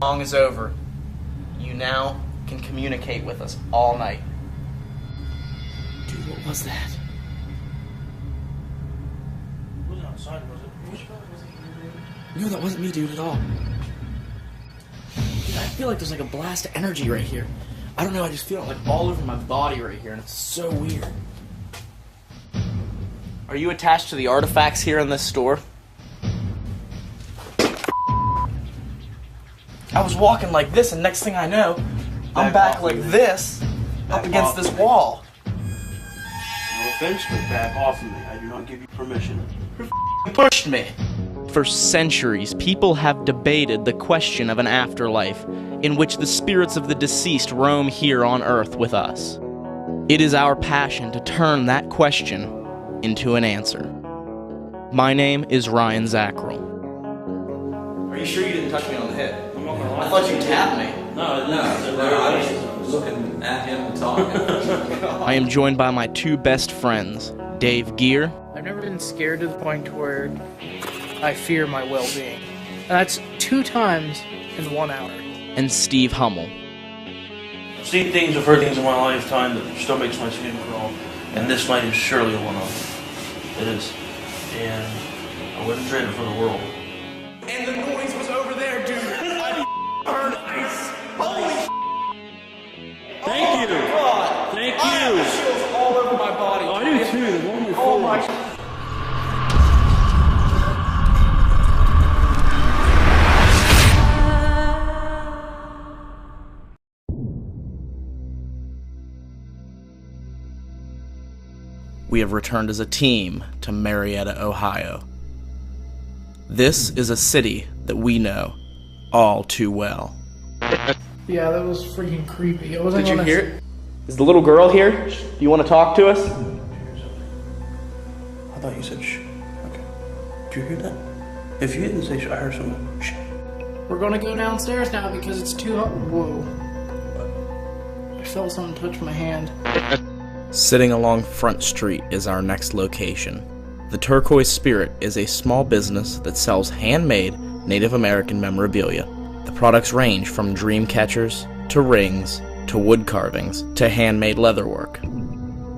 song is over, you now can communicate with us all night. Dude, what was that? It wasn't outside, was it? No, that wasn't me, dude, at all. Dude, I feel like there's like a blast of energy right here. I don't know, I just feel it like all over my body right here, and it's so weird. Are you attached to the artifacts here in this store? I was walking like this, and next thing I know, I'm back like this, up against this wall. No offense, but back off of me. I do not give you permission. You pushed me. For centuries, people have debated the question of an afterlife in which the spirits of the deceased roam here on Earth with us. It is our passion to turn that question into an answer. My name is Ryan Zackrell. Are you sure you didn't touch me on the head? I thought you tapped me. No, I was looking at him and talking. I am joined by my two best friends, Dave Gear. I've never been scared to the point where I fear my well-being. That's 2 times in 1 hour. And Steve Hummel. I've seen things, I've heard things in my lifetime that still makes my skin crawl, and this night is surely one of them. It is. And I wouldn't trade it for the world. And the noise was over there, dude. I heard ice. Holy Thank you! God. Thank I have you! chills all over my body. I do too, the one before. Oh my. We have returned as a team to Marietta, Ohio. This is a city that we know all too well. Yeah, that was freaking creepy. It wasn't Did you gonna- hear it? Is the little girl here? Do you want to talk to us? I thought you said shh. Okay. Did you hear that? If you didn't say shh, I heard someone shh. We're gonna go downstairs now because it's too hot. Whoa. I felt something touch my hand. Sitting along Front Street is our next location. The Turquoise Spirit is a small business that sells handmade Native American memorabilia. The products range from dream catchers, to rings, to wood carvings, to handmade leatherwork.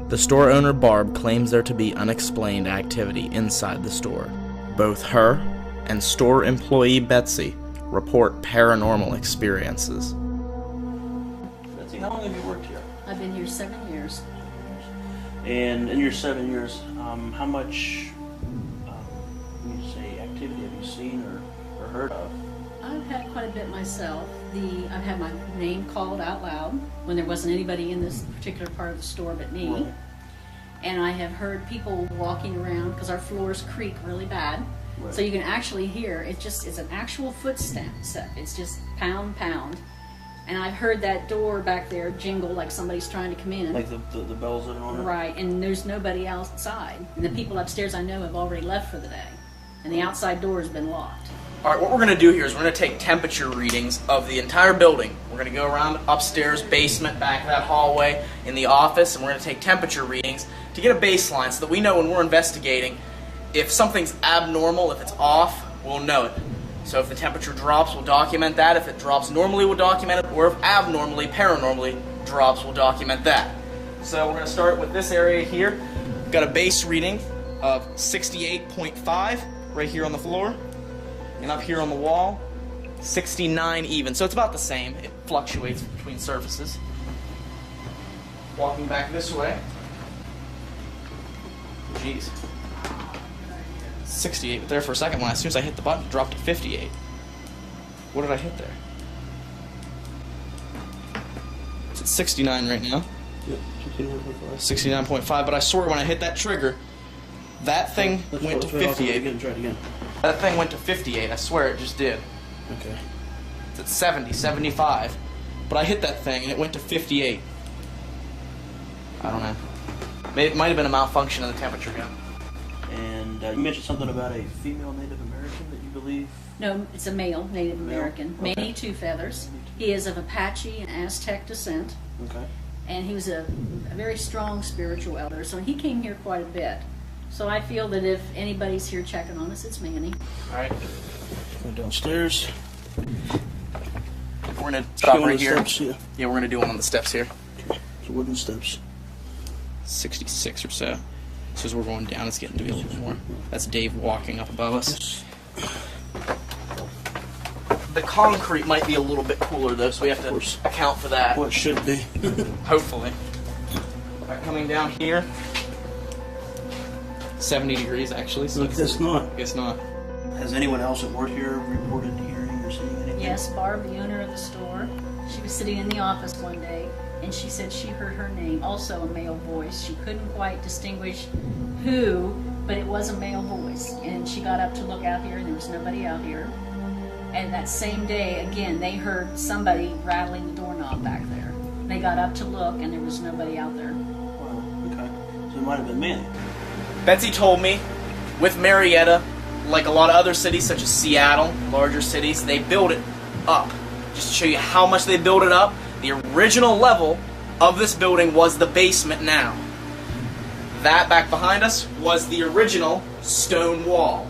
The store owner Barb claims there to be unexplained activity inside the store. Both her and store employee Betsy report paranormal experiences. Betsy, how long have you worked here? I've been here 7 years. And in your 7 years, how much, when you say activity, have you seen or heard of? I've had quite a bit myself. I've had my name called out loud when there wasn't anybody in this particular part of the store but me. Right. And I have heard people walking around because our floors creak really bad. Right. So you can actually hear, it's an actual footstep. It's just pound, pound. And I've heard that door back there jingle like somebody's trying to come in. Like the bells that are on it? Right, and there's nobody outside. And the people upstairs I know have already left for the day. And the outside door has been locked. Alright, what we're going to do here is we're going to take temperature readings of the entire building. We're going to go around upstairs, basement, back of that hallway, in the office, and we're going to take temperature readings to get a baseline so that we know when we're investigating if something's abnormal, if it's off, we'll know it. So if the temperature drops, we'll document that. If it drops normally, we'll document it. Or if abnormally, paranormally drops, we'll document that. So we're going to start with this area here. We've got a base reading of 68.5 right here on the floor. And up here on the wall, 69 even. So it's about the same. It fluctuates between surfaces. Walking back this way. Jeez. 68 there for a second. As soon as I hit the button, it dropped to 58. What did I hit there? It's at 69 right now. Yep, 69.5. 69.5, but I swear when I hit that trigger, that thing went to 58. Try it again. That thing went to 58, I swear it just did. Okay. It's at 70, 75. But I hit that thing and it went to 58. I don't know. It might have been a malfunction of the temperature gun. And you mentioned something about a female Native American that you believe? No, it's a male Native American. Okay. Many two feathers. He is of Apache and Aztec descent. Okay. And he was a very strong spiritual elder, so he came here quite a bit. So I feel that if anybody's here checking on us, it's Manny. Alright. Go downstairs. We're gonna stop Go on right the here. steps, yeah. Yeah, we're gonna do one on the steps here. So wooden steps. 66 or so. So as we're going down, it's getting to be a little more. That's Dave walking up above us. The concrete might be a little bit cooler though, so we have to account for that. Well, it should be. Hopefully. Coming down here, 70 degrees actually. So Look, it's not. It's not. Has anyone else that worked here reported hearing or seeing anything? Yes, Barb, the owner of the store, she was sitting in the office one day, and she said she heard her name, also a male voice. She couldn't quite distinguish who, but it was a male voice. And she got up to look out here, and there was nobody out here. And that same day, again, they heard somebody rattling the doorknob back there. They got up to look, and there was nobody out there. Wow, okay. So it might have been Manny. Betsy told me, with Marietta, like a lot of other cities such as Seattle, larger cities, they build it up. Just to show you how much they build it up, the original level of this building was the basement now. That back behind us was the original stone wall.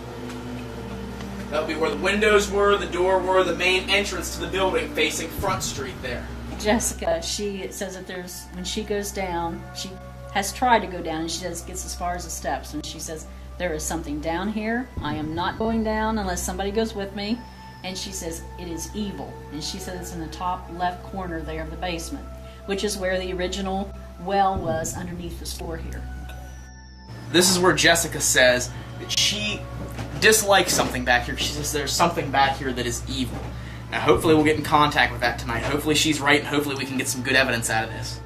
That would be where the windows were, the door were, the main entrance to the building facing Front Street there. Jessica, she says that when she goes down, she has tried to go down, and she gets as far as the steps, and she says, there is something down here. I am not going down unless somebody goes with me. And she says, it is evil. And she says it's in the top left corner there of the basement, which is where the original well was underneath the store here. This is where Jessica says that she dislikes something back here. She says there's something back here that is evil. Now hopefully we'll get in contact with that tonight. Hopefully she's right, and hopefully we can get some good evidence out of this.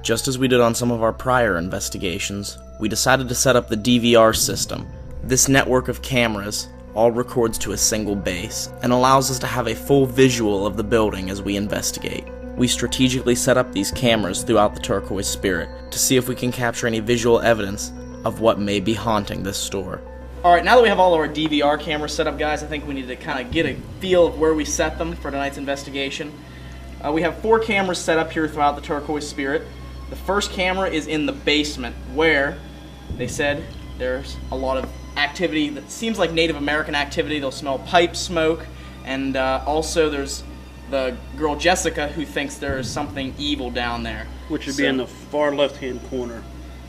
Just as we did on some of our prior investigations, we decided to set up the DVR system. This network of cameras all records to a single base and allows us to have a full visual of the building as we investigate. We strategically set up these cameras throughout the Turquoise Spirit to see if we can capture any visual evidence of what may be haunting this store. Alright, now that we have all of our DVR cameras set up, guys, I think we need to kind of get a feel of where we set them for tonight's investigation. We have 4 cameras set up here throughout the Turquoise Spirit. The first camera is in the basement, where they said there's a lot of activity that seems like Native American activity. They'll smell pipe smoke, and also there's the girl Jessica who thinks there is something evil down there. Which would be in the far left-hand corner.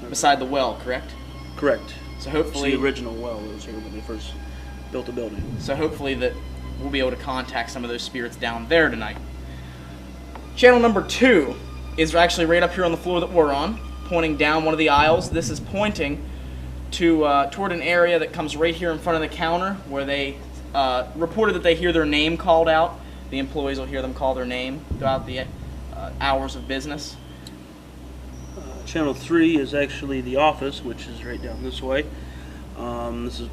Beside the well, correct? Correct. So hopefully it's the original well that was here when they first built the building. So hopefully that we'll be able to contact some of those spirits down there tonight. Channel number 2 is actually right up here on the floor that we're on, pointing down one of the aisles. This is pointing to toward an area that comes right here in front of the counter, where they reported that they hear their name called out. The employees will hear them call their name throughout the hours of business. Channel 3 is actually the office, which is right down this way. This is,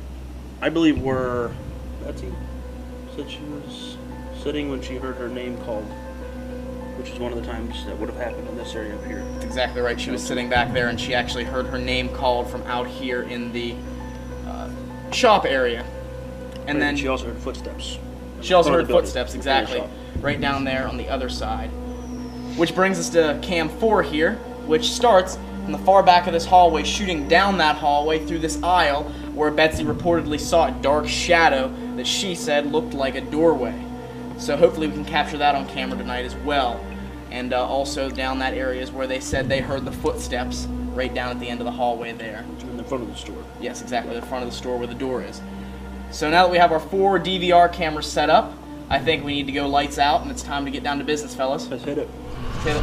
I believe, where Betsy said she was sitting when she heard her name called, which is one of the times that would have happened in this area up here. That's exactly right. She was sitting back there, and she actually heard her name called from out here in the shop area. And then she also heard footsteps. She also heard footsteps, exactly, right down there on the other side. Which brings us to cam 4 here, which starts in the far back of this hallway, shooting down that hallway through this aisle, where Betsy reportedly saw a dark shadow that she said looked like a doorway. So hopefully we can capture that on camera tonight as well. And also down that area is where they said they heard the footsteps right down at the end of the hallway there. In the front of the store. Yes, exactly, the front of the store where the door is. So now that we have our 4 DVR cameras set up, I think we need to go lights out, and it's time to get down to business, fellas. Let's hit it. Let's hit it.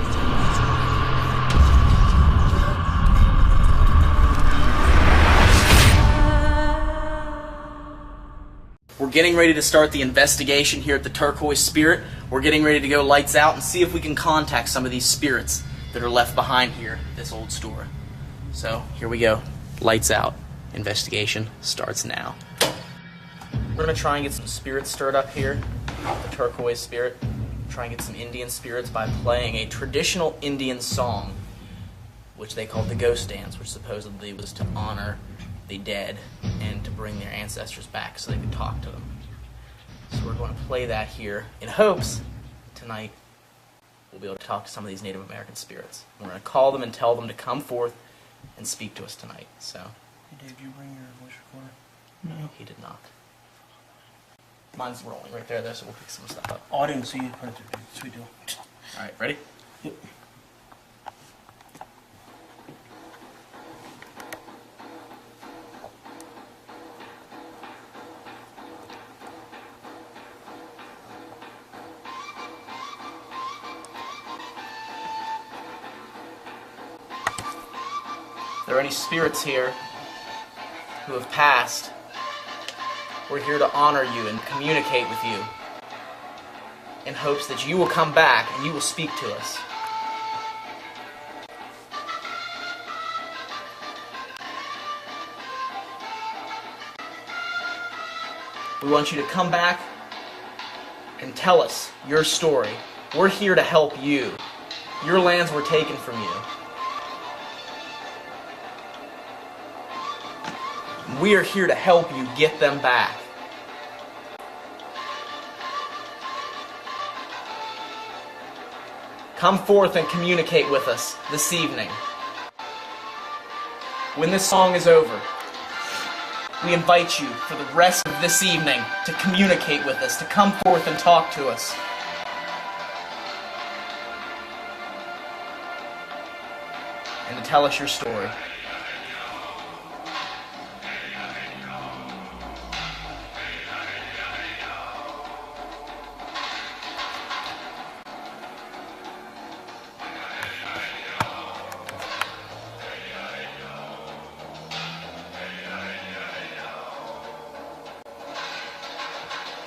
We're getting ready to start the investigation here at the Turquoise Spirit. We're getting ready to go lights out and see if we can contact some of these spirits that are left behind here at this old store. So, here we go. Lights out. Investigation starts now. We're going to try and get some spirits stirred up here, the Turquoise Spirit. Try and get some Indian spirits by playing a traditional Indian song, which they called the ghost dance, which supposedly was to honor the dead and to bring their ancestors back so they could talk to them. So we're going to play that here in hopes tonight we'll be able to talk to some of these Native American spirits. We're going to call them and tell them to come forth and speak to us tonight. So, Hey Dave, did you bring your voice recorder? no, he did not. Mine's rolling right there, so we'll pick some stuff up. Oh, I didn't see you. Sweet deal. Alright, ready? Yep. If there are any spirits here who have passed, we're here to honor you and communicate with you in hopes that you will come back and you will speak to us. We want you to come back and tell us your story. We're here to help you. Your lands were taken from you. We are here to help you get them back. Come forth and communicate with us this evening. When this song is over, we invite you for the rest of this evening to communicate with us, to come forth and talk to us. And to tell us your story.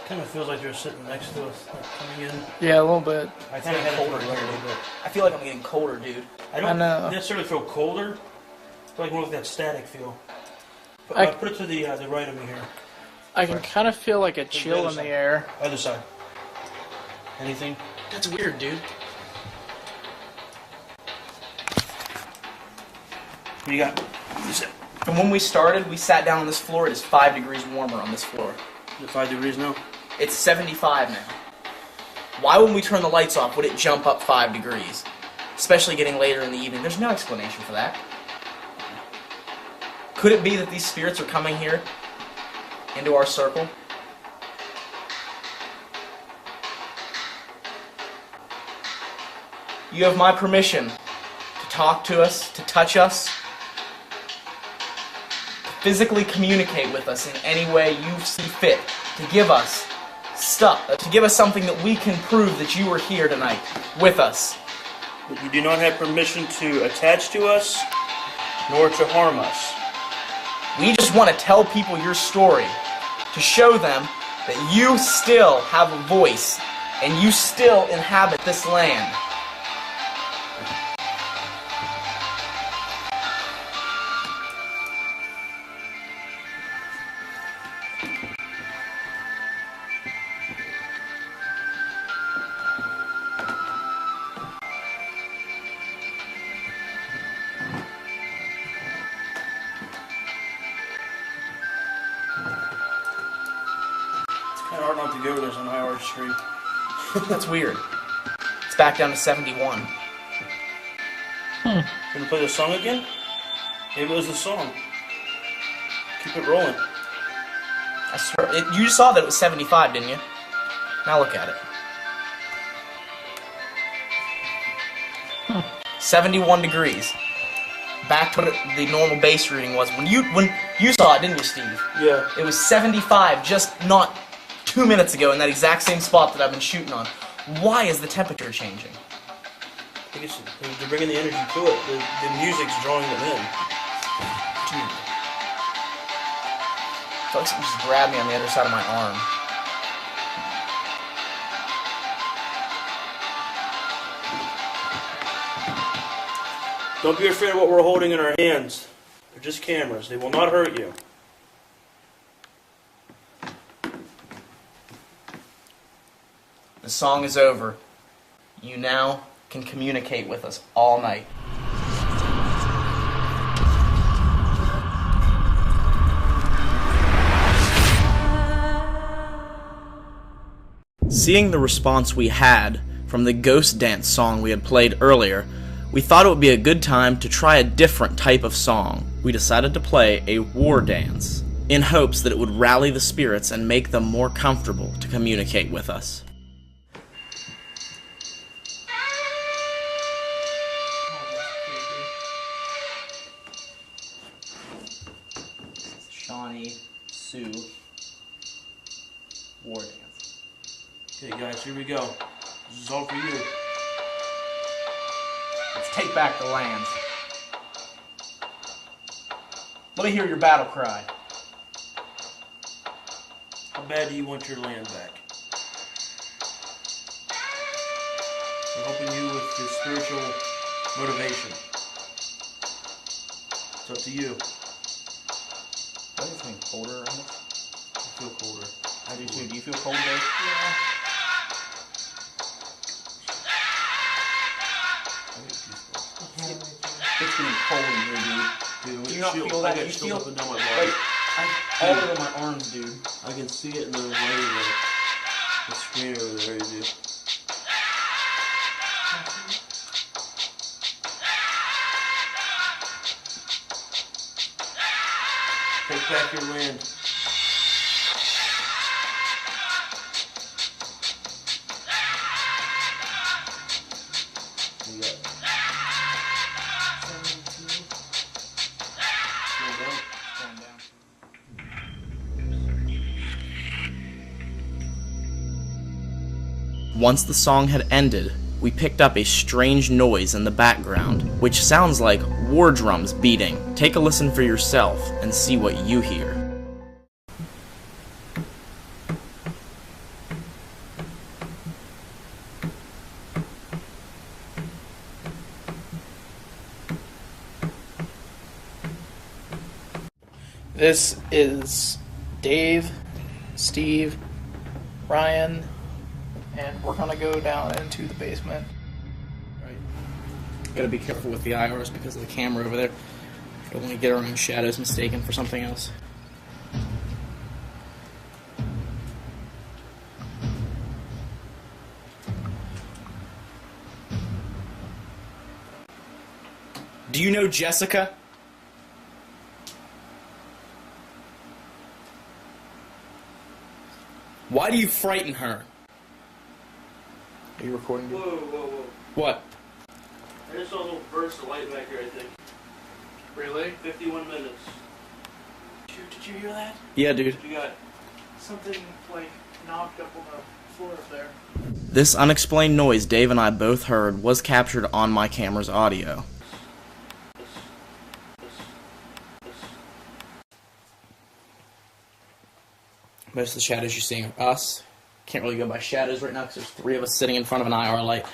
Kind of feels like you're sitting next to us, like coming in. Yeah, a little bit. I kind of had colder it here a little bit. I feel like I'm getting colder, dude. I don't I know. necessarily feel colder. I feel like more like that static feel. I- Put it to the right of me here. I can kind of feel like a chill in the air. Other side. Anything? That's weird, dude. What do you got? What is it? From when we started, we sat down on this floor. It is 5 degrees warmer on this floor. Is it 5 degrees now? It's 75 now. Why, when we turn the lights off, would it jump up 5 degrees? Especially getting later in the evening. There's no explanation for that. Could it be that these spirits are coming here into our circle? You have my permission to talk to us, to touch us, to physically communicate with us in any way you see fit, to give us stuff, to give us something that we can prove that you were here tonight with us. But you do not have permission to attach to us, nor to harm us. We just want to tell people your story, to show them that you still have a voice and you still inhabit this land. Kind of hard not to go there's an IR stream. That's weird. It's back down to 71. Gonna play the song again? Maybe it was the song. Keep it rolling. I swear, you just saw that it was 75, didn't you? Now look at it. 71 degrees. Back to what the normal base reading was. When you saw it, didn't you, Steve? Yeah. It was 75 just not 2 minutes ago in that exact same spot that I've been shooting on. Why is the temperature changing? I think it's, they're bringing the energy to it. The music's drawing them in. Dude. I feel like something just grabbed me on the other side of my arm. Don't be afraid of what we're holding in our hands. They're just cameras. They will not hurt you. The song is over. You now can communicate with us all night. Seeing the response we had from the ghost dance song we had played earlier, we thought it would be a good time to try a different type of song. We decided to play a war dance. in hopes that it would rally the spirits and make them more comfortable to communicate with us. Shawnee, Sue, war dance. Okay, guys, here we go. This is all for you. Let's take back the lands. Let me hear your battle cry. How bad do you want your land back? We're helping you with your spiritual motivation. It's up to you. Doesn't it seem colder around us? I feel colder. I do too. Do you feel cold, Dave? Yeah. It's getting cold in here, dude. Dude, Do you not feel that? I You got feel chills up and down my body. like all over my arms, dude. I can see it in the light of the screen over there. You do. Take back your land. What do you got? 72. Slow down. Going down. Once the song had ended, we picked up a strange noise in the background, which sounds like war drums beating. Take a listen for yourself and see what you hear. This is Dave, Steve, Ryan, and we're gonna go down into the basement. Gotta be careful with the IRs because of the camera over there. Don't want to get our own shadows mistaken for something else. Do you know Jessica? Why do you frighten her? Are you recording? Whoa, whoa, whoa. What? I just saw a little burst of light back here, I think. Really? 51 minutes. Did you hear that? Yeah, dude. What you got? Something like knocked up on the floor up there. This unexplained noise Dave and I both heard was captured on my camera's audio. Most of the shadows you're seeing are us. Can't really go by shadows right now because there's 3 of us sitting in front of an IR light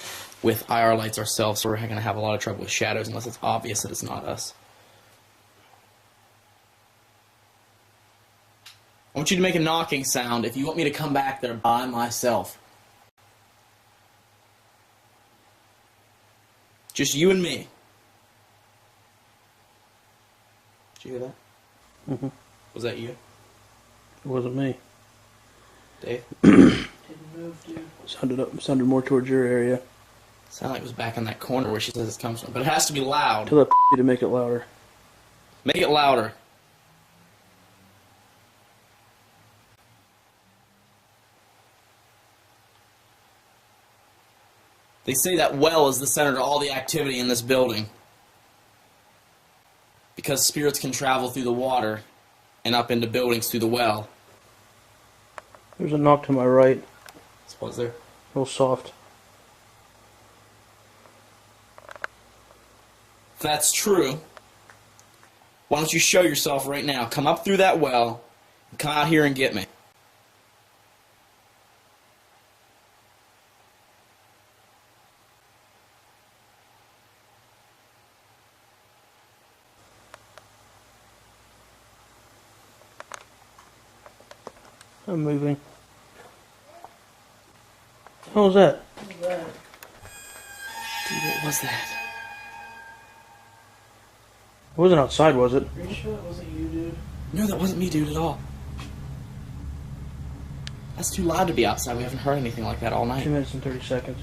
with IR lights ourselves, so we're going to have a lot of trouble with shadows unless it's obvious that it's not us. I want you to make a knocking sound if you want me to come back there by myself. Just you and me. Did you hear that? Mm-hmm. Was that you, It wasn't me. Dave? Didn't move, dude. Sounded more towards your area. Sounded like it was back in that corner where she says it comes from. But it has to be loud. Tell that to make it louder. Make it louder. They say that well is the center to all the activity in this building. Because spirits can travel through the water and up into buildings through the well. There's a knock to my right. Was there? Real soft. If that's true, why don't you show yourself right now? Come up through that well and come out here and get me. I'm moving. What was that? Dude, what was that? It wasn't outside, was it? Are you sure that wasn't you, dude? No, that wasn't me, dude, at all. That's too loud to be outside. We haven't heard anything like that all 2 night. minutes and 30 seconds.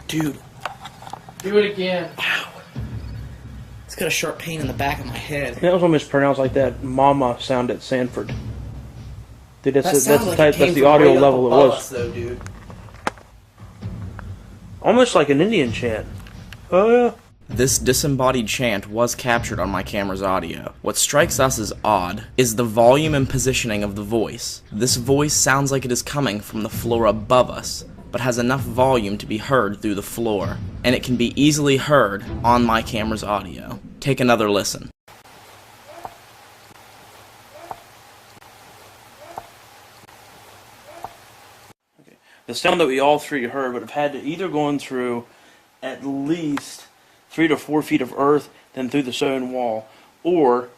Dude. Do it again. Wow. It's got a sharp pain in the back of my head. That was almost pronounced like that mama sound at Sanford. Dude, that's sounds the like type, it came that's the from audio way up level it above was. us, though, dude. Almost like an Indian chant. Oh yeah. This disembodied chant was captured on my camera's audio. What strikes us as odd is the volume and positioning of the voice. This voice sounds like it is coming from the floor above us, but has enough volume to be heard through the floor, and it can be easily heard on my camera's audio. Take another listen. The sound that we all three heard would have had to either gone through at least 3 to 4 feet of earth, then through the stone wall, or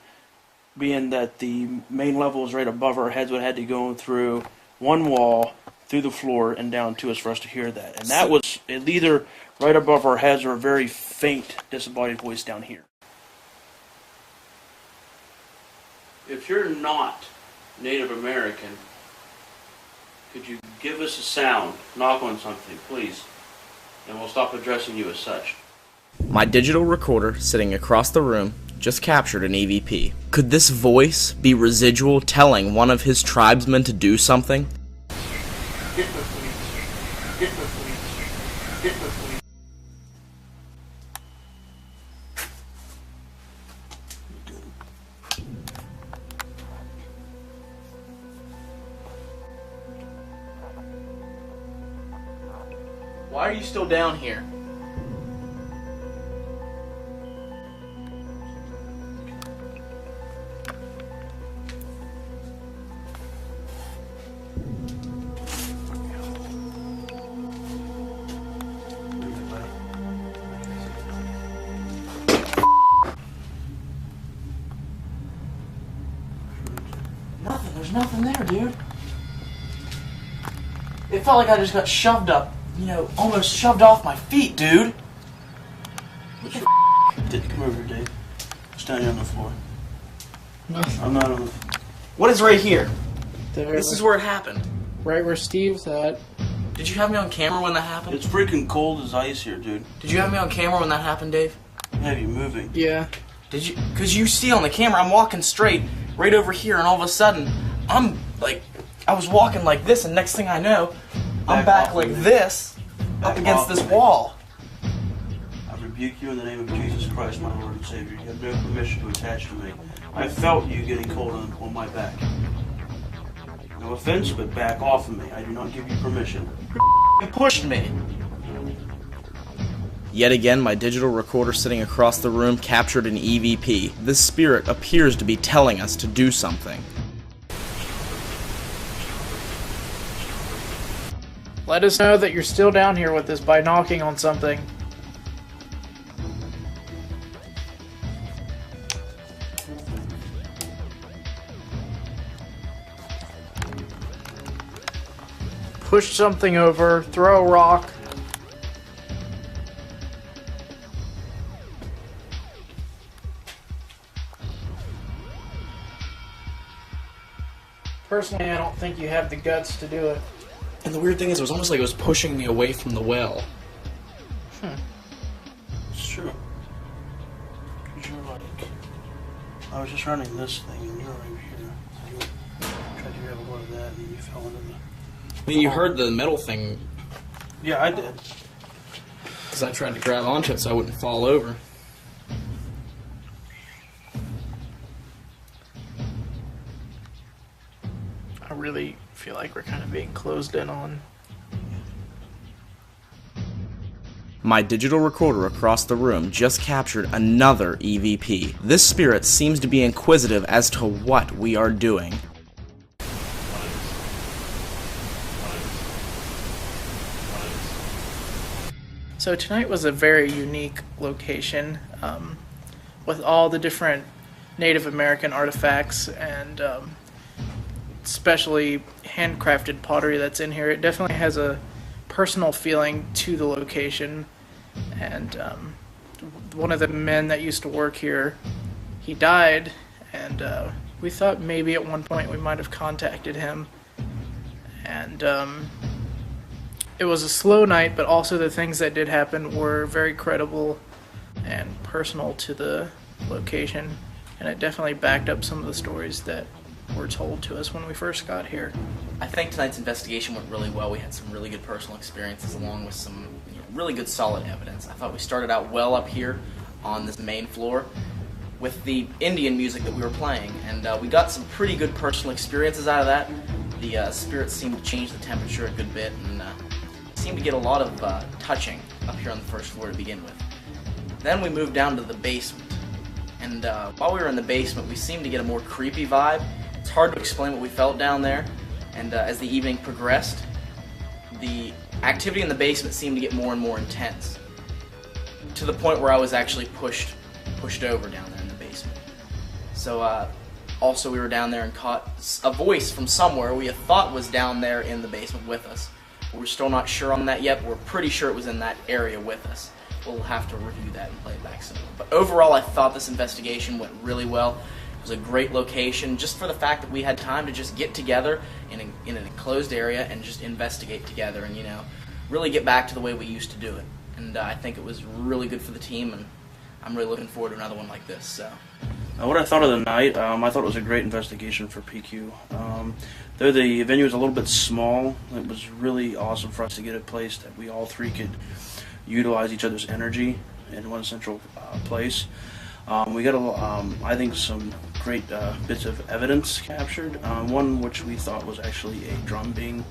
being that the main level is right above our heads, would have had to go through one wall, through the floor, and down to us for us to hear that. And that was either right above our heads or a very faint disembodied voice down here. If you're not Native American, could you give us a sound, knock on something, please, and we'll stop addressing you as such. My digital recorder sitting across the room just captured an EVP. Could this voice be residual telling one of his tribesmen to do something? Why are you still down here? Nothing. There's nothing there, dude. It felt like I just got shoved up, almost shoved off my feet, dude. Come over here, Dave. Stand here on the floor. I'm not on the floor. What is right here? There, This is where it happened. right where Steve's at. Did you have me on camera when that happened? It's freaking cold as ice here, dude. Did you have me on camera when that happened, Dave? I have you moving. Yeah. Did you? Because you see on the camera, I'm walking straight right over here, and all of a sudden, I'm like, I was walking like this, and next thing I know, I'm back like this, up against this wall. I rebuke you in the name of Jesus Christ, my Lord and Savior. You have no permission to attach to me. I felt you getting cold on my back. No offense, but back off of me. I do not give you permission. You pushed me. Yet again, my digital recorder sitting across the room captured an EVP. This spirit appears to be telling us to do something. Let us know that you're still down here with us by knocking on something. Push something over, throw a rock. Personally, I don't think you have the guts to do it. And the weird thing is, it was almost like it was pushing me away from the well. It's true. 'Cause you're like, I was just running this thing and you're over here. So you tried to grab a hold of that and you fell into the... I mean, you heard the metal thing, Yeah, I did. because I tried to grab onto it so I wouldn't fall over. I really feel like we're kind of being closed in on. My digital recorder across the room just captured another EVP. This spirit seems to be inquisitive as to what we are doing. So tonight was a very unique location, with all the different Native American artifacts and especially handcrafted pottery that's in here. It definitely has a personal feeling to the location. And one of the men that used to work here, he died, and we thought maybe at one point we might have contacted him. And it was a slow night, but also the things that did happen were very credible and personal to the location, and it definitely backed up some of the stories that were told to us when we first got here. I think tonight's investigation went really well. We had some really good personal experiences along with some really good solid evidence. I thought we started out well up here on this main floor with the Indian music that we were playing, and we got some pretty good personal experiences out of that. The spirits seemed to change the temperature a good bit, and seemed to get a lot of touching up here on the first floor to begin with. Then we moved down to the basement, and while we were in the basement, we seemed to get a more creepy vibe. It's hard to explain what we felt down there, and as the evening progressed, the activity in the basement seemed to get more and more intense, to the point where I was actually pushed over down there in the basement. So also we were down there and caught a voice from somewhere we had thought was down there in the basement with us. We're still not sure on that yet, but we're pretty sure it was in that area with us. We'll have to review that and play it back some more. But overall, I thought this investigation went really well. It was a great location, just for the fact that we had time to just get together in an enclosed area and just investigate together and, really get back to the way we used to do it. And I think it was really good for the team, and I'm really looking forward to another one like this. So. What I thought of the night, I thought it was a great investigation for PQ. Though the venue was a little bit small, it was really awesome for us to get a place that we all three could utilize each other's energy in one central place. We got, I think, some great bits of evidence captured. One which we thought was actually a drum being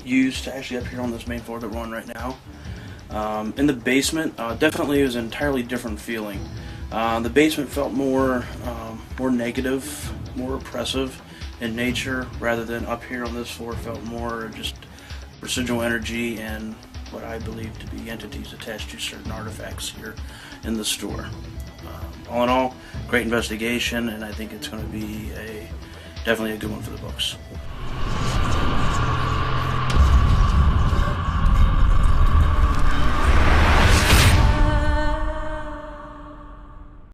used to actually appear on this main floor that we're on right now. In the basement, definitely it was an entirely different feeling. The basement felt more negative, more oppressive in nature, rather than up here on this floor felt more just residual energy and what I believe to be entities attached to certain artifacts here in the store. All in all, great investigation, and I think it's going to be definitely a good one for the books.